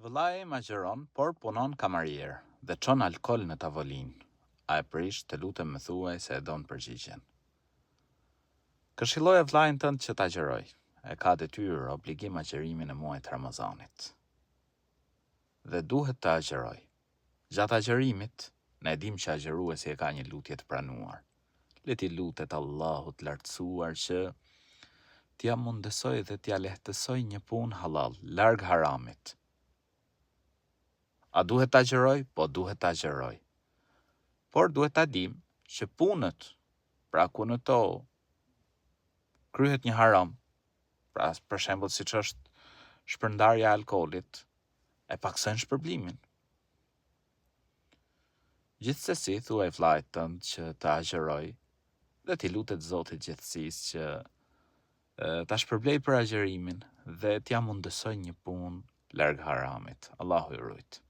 Vëllai im agjeron, por punon kamarier dhe çon alkol në tavolinë. A e prish, të lutem më thuaj se e don përgjigjen. Këshilloje vllain tënd që t'agjeroj. E ka detyrë obligim agjerimin e muajit Ramazanit. Dhe duhet të agjeroj. Gjatë agjerimit, ne dim që agjeruesi e ka një lutje të pranuar. Le t'i lutet Allahut lartësuar që t'ja mundësoj dhe t'ja lehtësoj një punë halal, larg haramit. A duhet të agjeroj? Po duhet të agjeroj. Por duhet të dim që punët, pra ku në to kryhet një haram, pra për shembull siç është shpërndarja e alkoolit, e paksojnë shpërblimin. Gjithsesi, thuaj vllait tënd që të agjeroj dhe t'i lutet Zotit gjithësisë që ta shpërblej për agjerimin dhe t'ja mundësoj një punë larg haramit. Allahu i rujt.